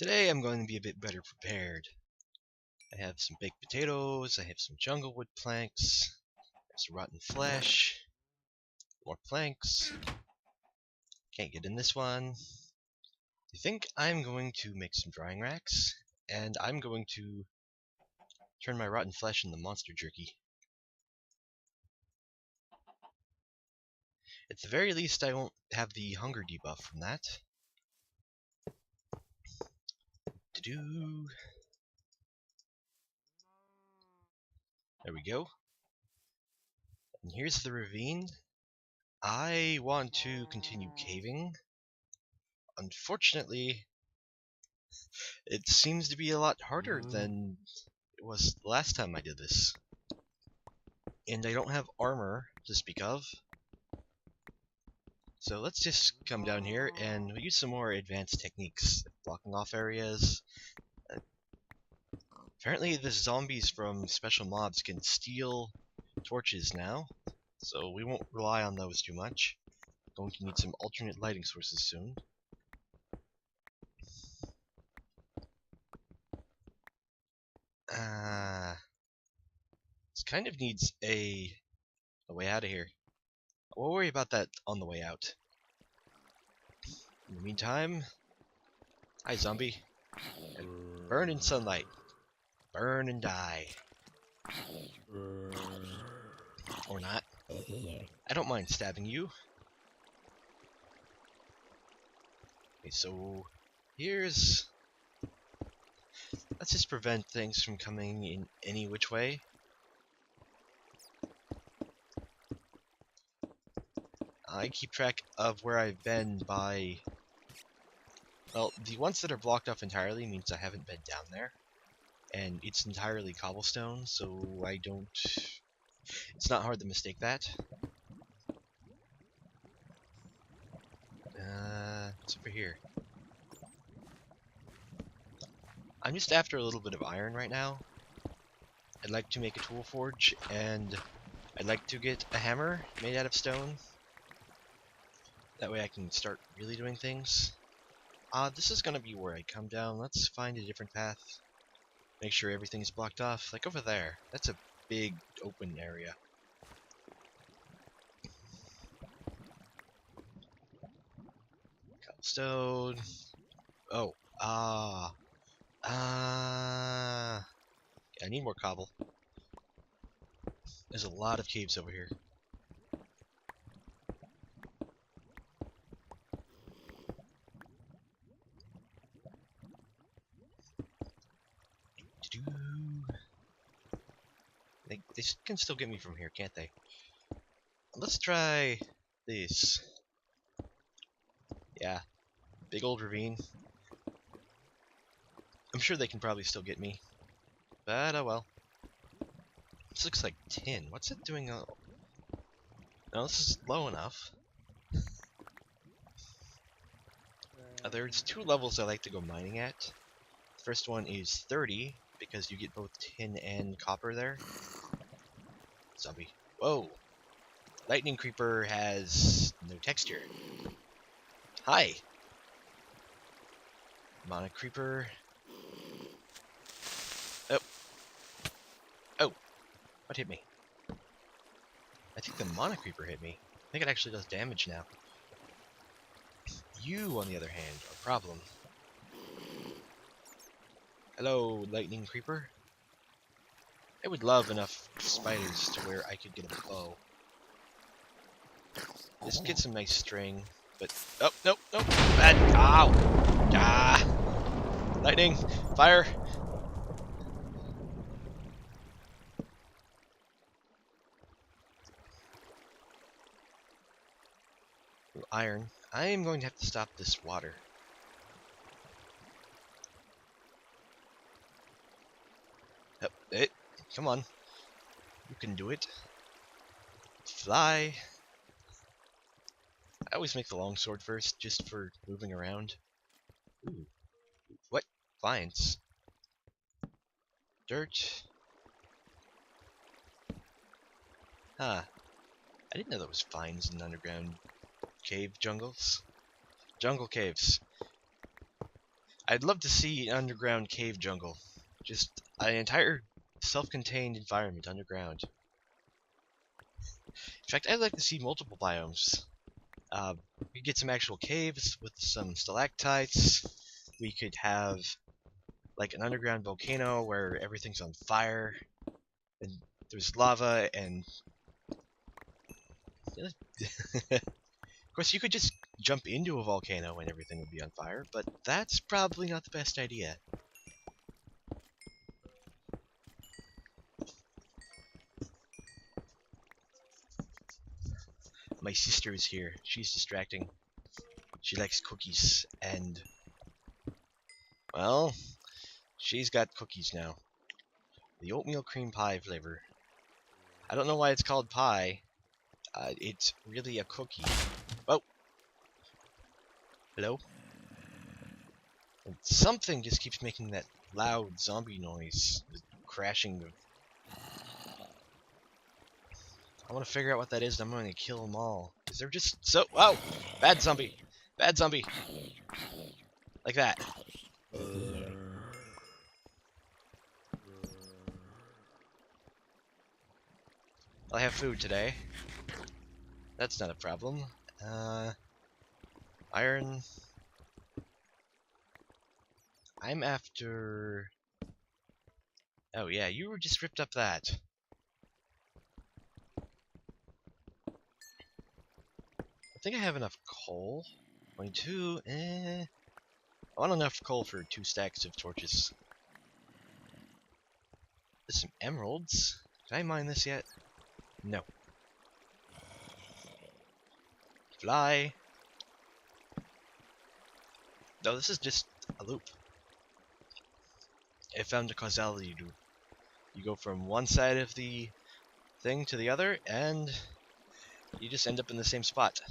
Today I'm going to be a bit better prepared. I have some baked potatoes, I have some jungle wood planks, some rotten flesh, more planks. Can't get in this one. I think I'm going to make some drying racks, and I'm going to turn my rotten flesh into monster jerky. At the very least, I won't have the hunger debuff from that. There we go. And here's the ravine. I want to continue caving. Unfortunately, it seems to be a lot harder than it was the last time I did this. And I don't have armor to speak of. So let's just come down here and we'll use some more advanced techniques, blocking off areas. Apparently the zombies from special mobs can steal torches now, so we won't rely on those too much. Going to need some alternate lighting sources soon. This kind of needs a way out of here. We'll worry about that on the way out. In the meantime, hi zombie. Burn in sunlight. Burn and die. Or not. I don't mind stabbing you. Okay, so here's... Let's just prevent things from coming in any which way. I keep track of where I've been by... Well, the ones that are blocked off entirely means I haven't been down there. And it's entirely cobblestone, so I don't... It's not hard to mistake that. What's over here? I'm just after a little bit of iron right now. I'd like to make a tool forge, and I'd like to get a hammer made out of stone. That way I can start really doing things. This is gonna be where I come down. Let's find a different path. Make sure everything's blocked off. Like over there. That's a big open area. Cobblestone. Oh. I need more cobble. There's a lot of caves over here. They can still get me from here, can't they? Let's try this. Yeah, big old ravine. I'm sure they can probably still get me. But oh well. This looks like tin. What's it doing? No, this is low enough. There's two levels I like to go mining at. The first one is 30, because you get both tin and copper there. Zombie. Whoa! Lightning Creeper has no texture. Hi! Mana Creeper. Oh. Oh! What hit me? I think the Mana Creeper hit me. I think it actually does damage now. You, on the other hand, are a problem. Hello, Lightning Creeper. I would love enough spiders to where I could get a bow. This gets some nice string, but... Oh, no, no! Bad! Ow! Ah! Lightning! Fire! Ooh, iron. I am going to have to stop this water. Yep, come on. You can do it. Fly. I always make the longsword first, just for moving around. Ooh. What? Vines. Dirt. Huh. I didn't know there was vines in underground cave jungles. Jungle caves. I'd love to see an underground cave jungle. Just an entire self-contained environment underground. In fact, I'd like to see multiple biomes. We could get some actual caves with some stalactites. We could have like an underground volcano where everything's on fire, and there's lava, and of course you could just jump into a volcano and everything would be on fire, but that's probably not the best idea. My sister is here. She's distracting. She likes cookies, and well, she's got cookies now. The oatmeal cream pie flavor. I don't know why it's called pie. It's really a cookie. Oh! Hello? And something just keeps making that loud zombie noise. The crashing of... I want to figure out what that is, and I'm going to kill them all. Because they're just so... Oh! Bad zombie! Bad zombie! Like that. I'll have food today. That's not a problem. Iron. I'm after... Oh yeah, you were just ripped up that. I think I have enough coal. 22, I want enough coal for 2 stacks of torches. There's some emeralds. Did I mine this yet? No. Fly. No, this is just a loop. I found a causality loop. You go from one side of the thing to the other, and you just end up in the same spot.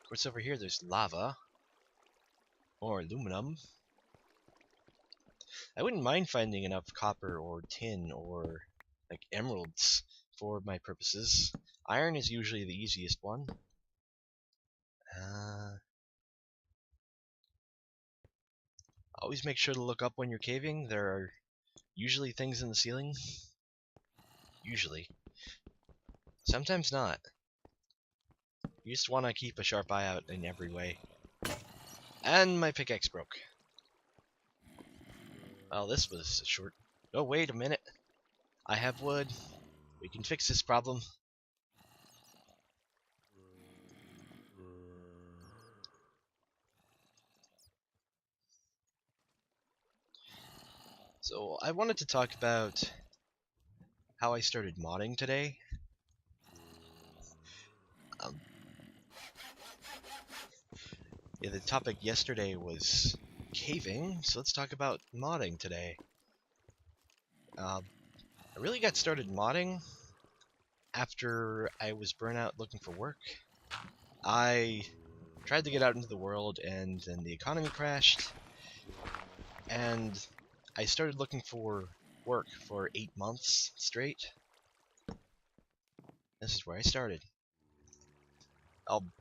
Of course, over here there's lava. Or aluminum. I wouldn't mind finding enough copper or tin or like emeralds for my purposes. Iron is usually the easiest one. Always make sure to look up when you're caving. There are usually things in the ceiling. Usually. Sometimes not. You just want to keep a sharp eye out in every way. And my pickaxe broke. Well, this was short. Oh, wait a minute. I have wood. We can fix this problem. So, I wanted to talk about how I started modding today. Yeah, the topic yesterday was caving, so let's talk about modding today. I really got started modding after I was burnt out looking for work. I tried to get out into the world, and then the economy crashed, and I started looking for work for 8 months straight. This is where I started.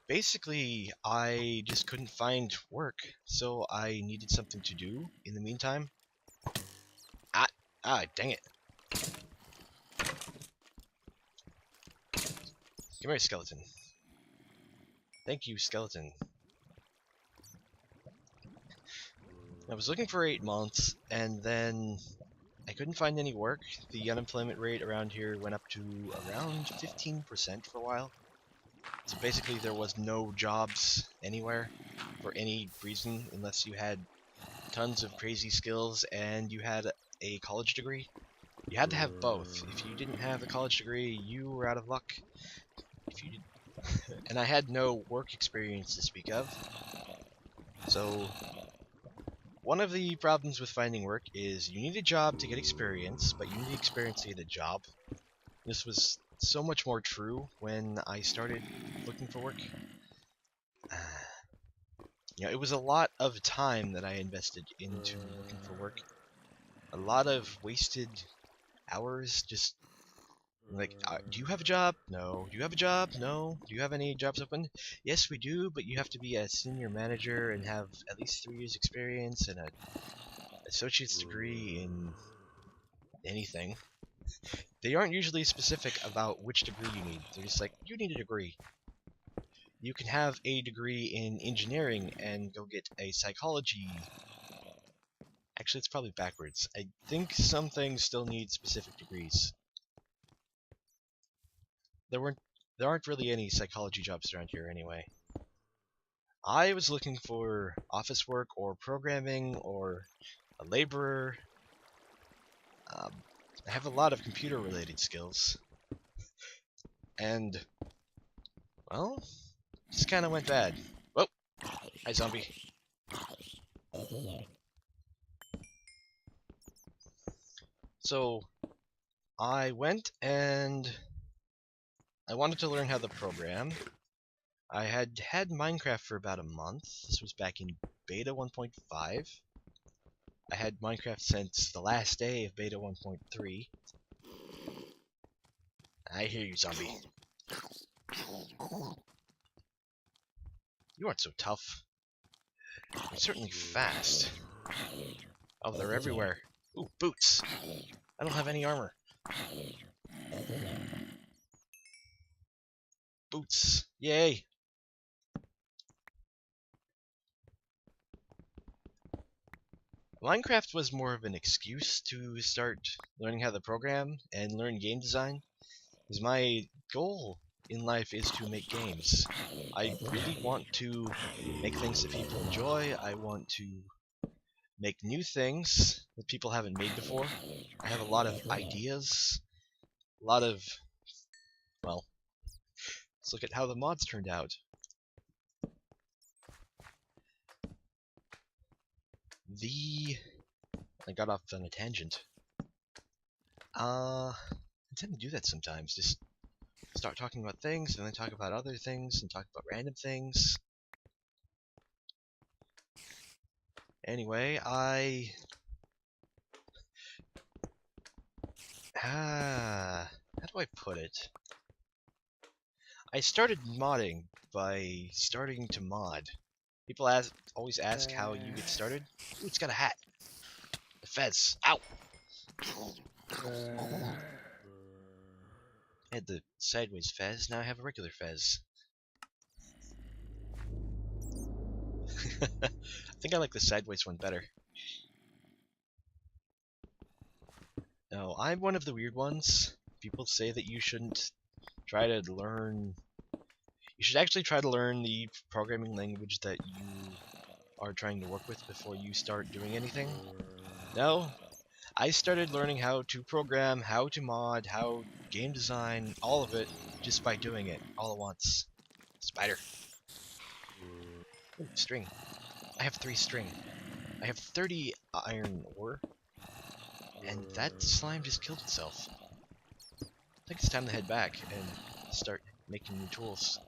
Basically, I just couldn't find work, so I needed something to do in the meantime. Dang it. Come here, skeleton. Thank you, skeleton. I was looking for 8 months, and then I couldn't find any work. The unemployment rate around here went up to around 15% for a while. So basically there was no jobs anywhere for any reason unless you had tons of crazy skills and you had a college degree. You had to have both. If you didn't have a college degree, you were out of luck. If you did, and I had no work experience to speak of. So one of the problems with finding work is you need a job to get experience, but you need experience to get a job. This was so much more true when I started looking for work. You know, it was a lot of time that I invested into looking for work. A lot of wasted hours just Like, do you have a job? No. Do you have a job? No. Do you have any jobs open? Yes, we do, but you have to be a senior manager and have at least 3 years experience and an associate's degree in anything. They aren't usually specific about which degree you need. They're just like, you need a degree. You can have a degree in engineering and go get a psychology. Actually, it's probably backwards. I think some things still need specific degrees. There aren't really any psychology jobs around here anyway. I was looking for office work or programming or a laborer. I have a lot of computer related skills. And, well, just kind of went bad. Whoa! Hi, zombie. So, I went and I wanted to learn how to program. I had had Minecraft for about a month. This was back in beta 1.5. I had Minecraft since the last day of beta 1.3. I hear you, zombie. You aren't so tough. You're certainly fast. Oh, they're everywhere. Ooh, boots. I don't have any armor. Boots. Yay. Minecraft was more of an excuse to start learning how to program and learn game design, because my goal in life is to make games. I really want to make things that people enjoy. I want to make new things that people haven't made before. I have a lot of ideas, a lot of, well, let's look at how the mods turned out. I got off on a tangent. I tend to do that sometimes. Just start talking about things, and then talk about other things, and talk about random things. Anyway, how do I put it? I started modding by starting to mod. People always ask how you get started. Ooh, it's got a hat. A fez. Ow! I had the sideways fez, now I have a regular fez. I think I like the sideways one better. No, I'm one of the weird ones. People say that you shouldn't try to learn... You should actually try to learn the programming language that you are trying to work with before you start doing anything. No, I started learning how to program, how to mod, how game design, all of it, just by doing it all at once. Spider. Ooh, string. I have 3 string. I have 30 iron ore. And that slime just killed itself. I think it's time to head back and start making new tools.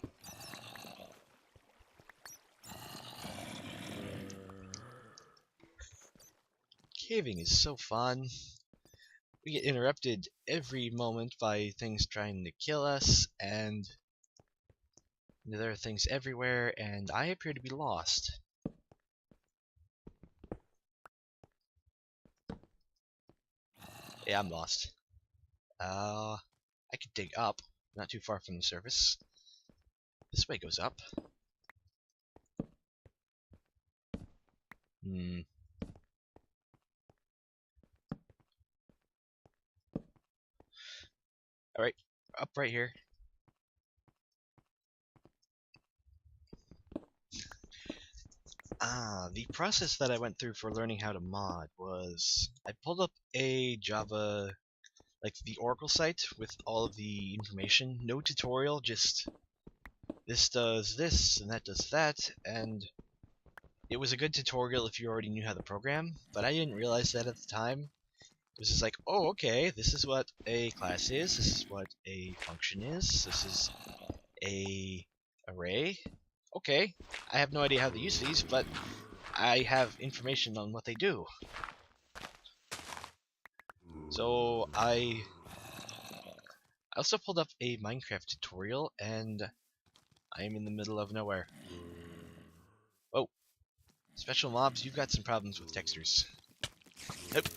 Caving is so fun. We get interrupted every moment by things trying to kill us, and there are things everywhere, and I appear to be lost. Yeah, I'm lost. I could dig up, not too far from the surface. This way goes up. Alright, up right here. The process that I went through for learning how to mod was I pulled up a Java, like the Oracle site with all of the information. No tutorial, just this does this and that does that, and it was a good tutorial if you already knew how to program, but I didn't realize that at the time. It was just like, oh, okay, this is what a class is, this is what a function is, this is a array. Okay, I have no idea how to use these, but I have information on what they do. So I I also pulled up a Minecraft tutorial, and I am in the middle of nowhere. Oh, special mobs, you've got some problems with textures. Nope.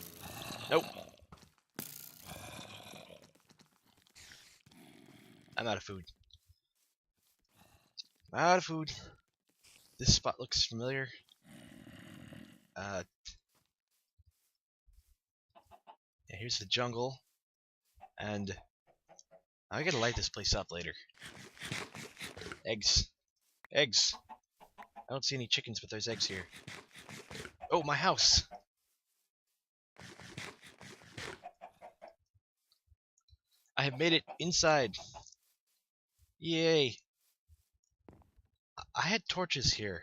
Nope. I'm out of food. I'm out of food. This spot looks familiar. Yeah, here's the jungle. And I gotta light this place up later. Eggs. Eggs. I don't see any chickens, but there's eggs here. Oh, my house! I have made it inside. Yay! I had torches here.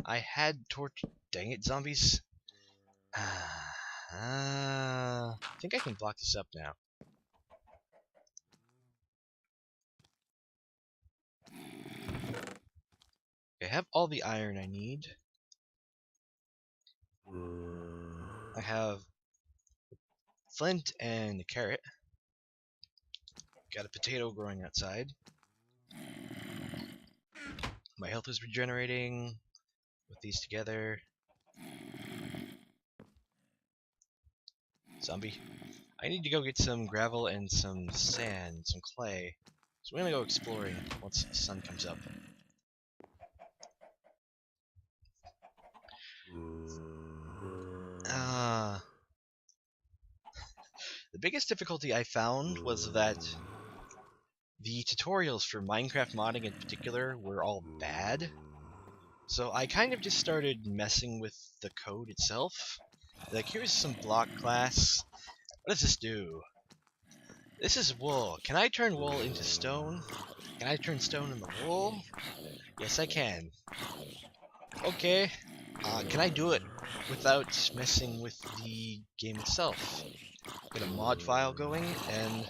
I had torch. Dang it, zombies! I think I can block this up now. I have all the iron I need. I have flint and a carrot. Got a potato growing outside. My health is regenerating. With these together. Zombie. I need to go get some gravel and some sand, some clay. So we're gonna go exploring once the sun comes up. The biggest difficulty I found was that the tutorials for Minecraft modding in particular were all bad. So I kind of just started messing with the code itself. Like, here's some block class. What does this do? This is wool. Can I turn wool into stone? Can I turn stone into wool? Yes, I can. Okay. Can I do it without messing with the game itself? Get a mod file going, and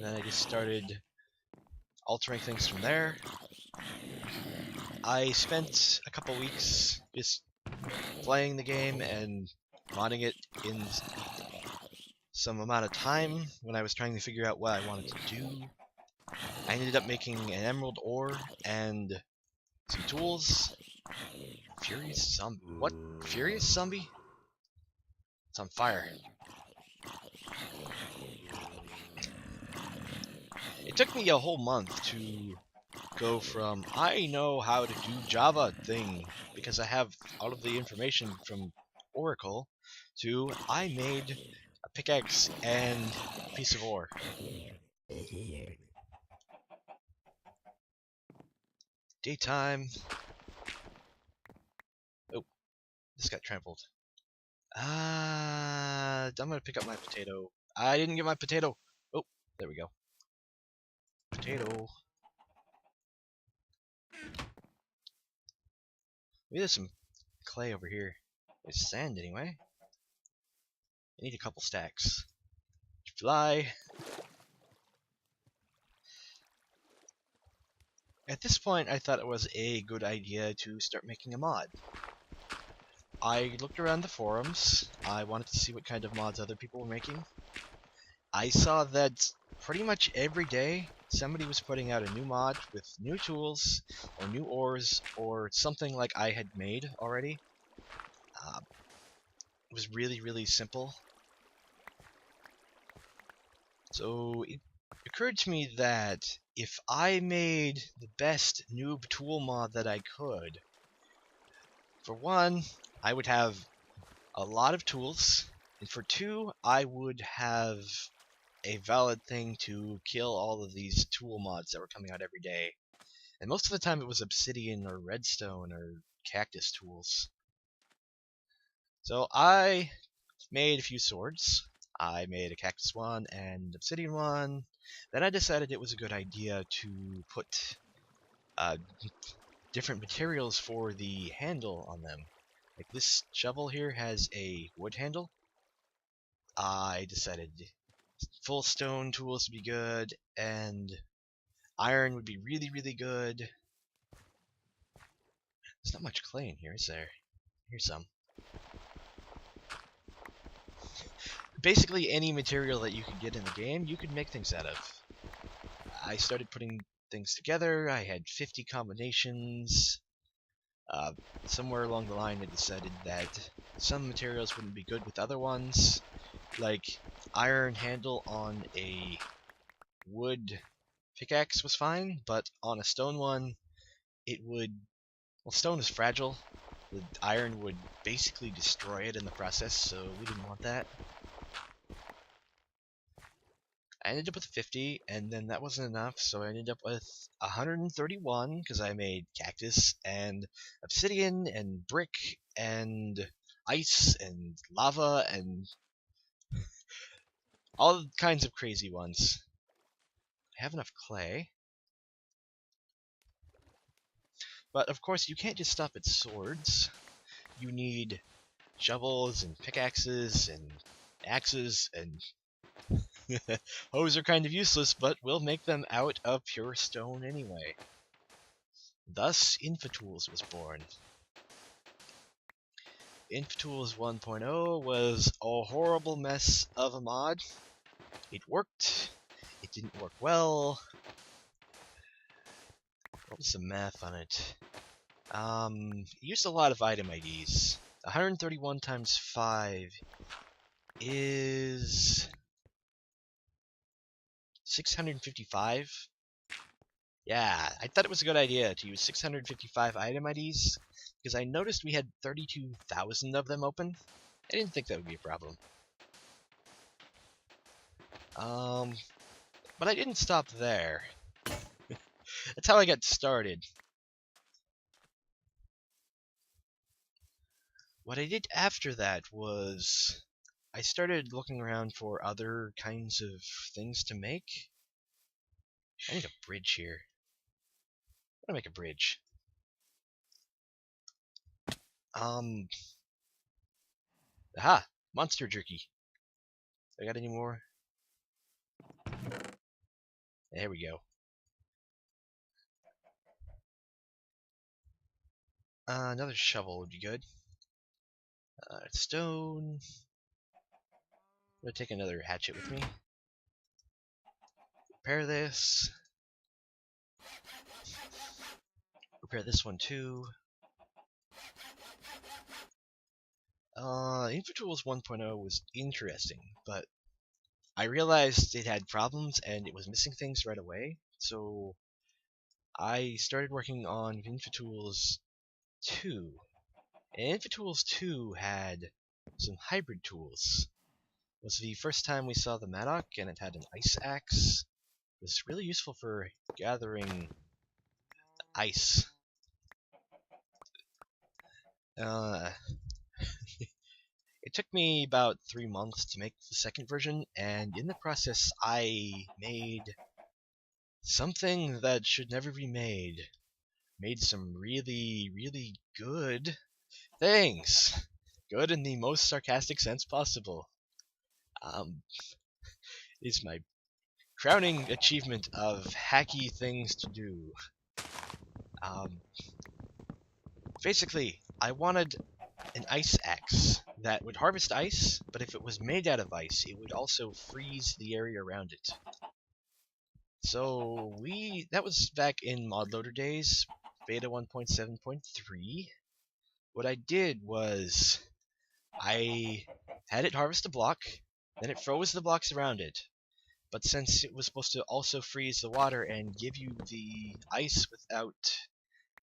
then I just started altering things from there. I spent a couple weeks just playing the game and modding it in some amount of time when I was trying to figure out what I wanted to do. I ended up making an emerald ore and some tools. Furious zombie? What? Furious zombie? It's on fire. It took me a whole month to go from I know how to do Java thing because I have all of the information from Oracle to I made a pickaxe and a piece of ore. Daytime. Oh, this got trampled. I'm gonna pick up my potato. I didn't get my potato. Oh, there we go. Potato. Maybe there's some clay over here. There's sand anyway. I need a couple stacks. Fly. At this point, I thought it was a good idea to start making a mod. I looked around the forums. I wanted to see what kind of mods other people were making. I saw that pretty much every day somebody was putting out a new mod with new tools or new ores or something like I had made already. It was really, really simple. So it occurred to me that if I made the best noob tool mod that I could, for one, I would have a lot of tools, and for two, I would have a valid thing to kill all of these tool mods that were coming out every day. And most of the time it was obsidian or redstone or cactus tools. So I made a few swords. I made a cactus one and obsidian one. Then I decided it was a good idea to put different materials for the handle on them. Like this shovel here has a wood handle. I decided full stone tools would be good, and iron would be really, really good. There's not much clay in here, is there? Here's some. basically any material that you could get in the game, you could make things out of. I started putting things together. I had 50 combinations. Somewhere along the line, I decided that some materials wouldn't be good with other ones. Like, iron handle on a wood pickaxe was fine, but on a stone one, it would... Well, stone is fragile. The iron would basically destroy it in the process, so we didn't want that. I ended up with 50, and then that wasn't enough, so I ended up with 131, because I made cactus, and obsidian, and brick, and ice, and lava, and all kinds of crazy ones. I have enough clay. But of course, you can't just stop at swords. You need shovels, and pickaxes, and axes, and hoes are kind of useless, but we'll make them out of pure stone anyway. Thus, InfoTools was born. InfoTools 1.0 was a horrible mess of a mod. It worked. It didn't work well. What was the math on it? It used a lot of item IDs. 131 times 5 is 655. Yeah, I thought it was a good idea to use 655 item IDs, because I noticed we had 32,000 of them open. I didn't think that would be a problem. But I didn't stop there. That's how I got started. What I did after that was I started looking around for other kinds of things to make. I need a bridge here. I'm gonna make a bridge. Aha! Monster jerky. I got any more? There we go. Another shovel would be good. Stone. I'm gonna take another hatchet with me. Repair this. Repair this one too. InfoTools 1.0 was interesting, but I realized it had problems and it was missing things right away, so I started working on InfoTools 2. And InfoTools 2 had some hybrid tools. It was the first time we saw the Maddock, and it had an ice axe. It was really useful for gathering ice. It took me about 3 months to make the second version, and in the process I made something that should never be made. Made some really, really good things. Good in the most sarcastic sense possible. It's my crowning achievement of hacky things to do. Basically, I wanted an ice axe that would harvest ice, but if it was made out of ice, it would also freeze the area around it. So that was back in ModLoader days, beta 1.7.3. What I did was I had it harvest a block, then it froze the blocks around it. But since it was supposed to also freeze the water and give you the ice without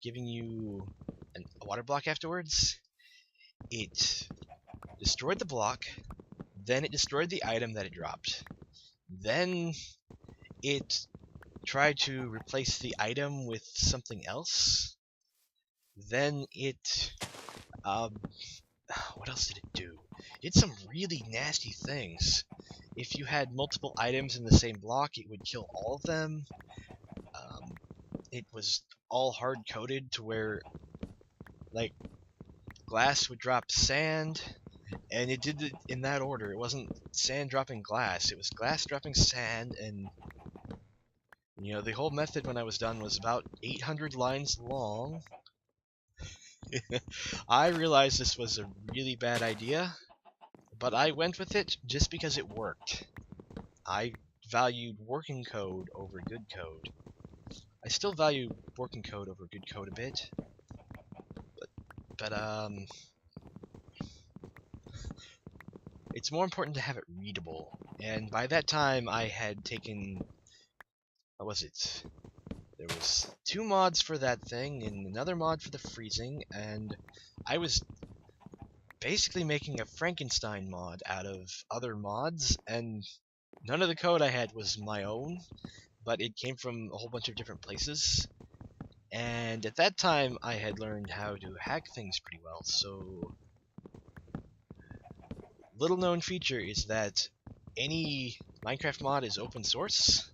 giving you a water block afterwards, it destroyed the block, then it destroyed the item that it dropped. Then it tried to replace the item with something else. Then it, what else did it do? It did some really nasty things. If you had multiple items in the same block, it would kill all of them. It was all hard-coded to where, like, glass would drop sand, and it did it in that order. It wasn't sand dropping glass, it was glass dropping sand, and you know, the whole method when I was done was about 800 lines long. I realized this was a really bad idea, but I went with it just because it worked. I valued working code over good code. I still value working code over good code a bit, but it's more important to have it readable. And by that time, I had taken, what was it? There was 2 mods for that thing and another mod for the freezing, and I was basically making a Frankenstein mod out of other mods, and none of the code I had was my own, but it came from a whole bunch of different places. And at that time, I had learned how to hack things pretty well, so little known feature is that any Minecraft mod is open source.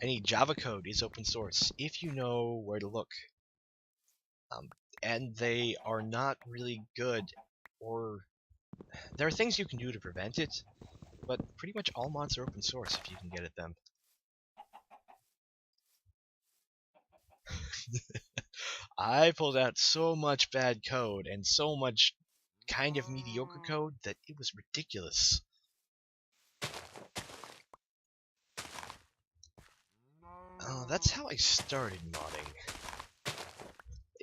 Any Java code is open source if you know where to look. And they are not really good, or there are things you can do to prevent it, but pretty much all mods are open source if you can get at them. I pulled out so much bad code and so much kind of mediocre code that it was ridiculous. Oh, that's how I started modding.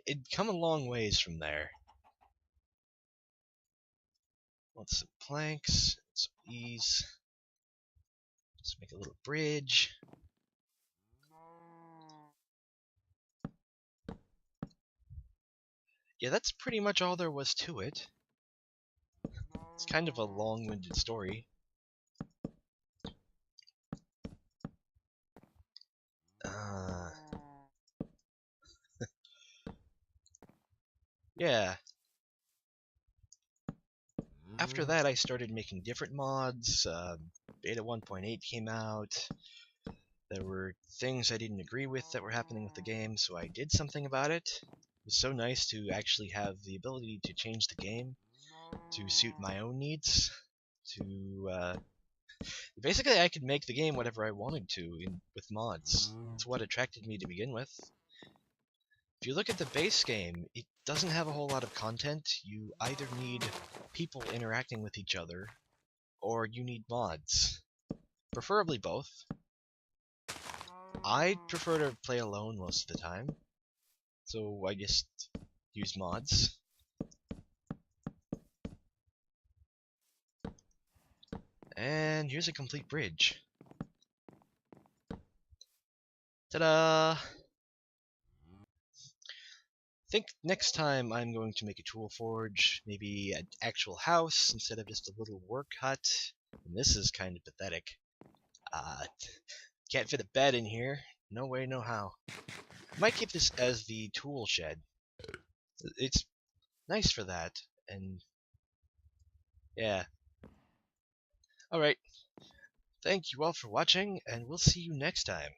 It'd come a long ways from there. Want some planks, some ease. Let's make a little bridge. Yeah, that's pretty much all there was to it. It's kind of a long-winded story. Yeah. After that, I started making different mods. Beta 1.8 came out. There were things I didn't agree with that were happening with the game, so I did something about it. It was so nice to actually have the ability to change the game to suit my own needs. Basically, I could make the game whatever I wanted to with mods. That's what attracted me to begin with. If you look at the base game, it doesn't have a whole lot of content. You either need people interacting with each other, or you need mods. Preferably both. I prefer to play alone most of the time, so I just use mods. And here's a complete bridge. Ta-da! I think next time I'm going to make a tool forge, maybe an actual house instead of just a little work hut. And this is kind of pathetic. Can't fit a bed in here. No way, no how. I might keep this as the tool shed. It's nice for that, and yeah. Alright, thank you all for watching, and we'll see you next time.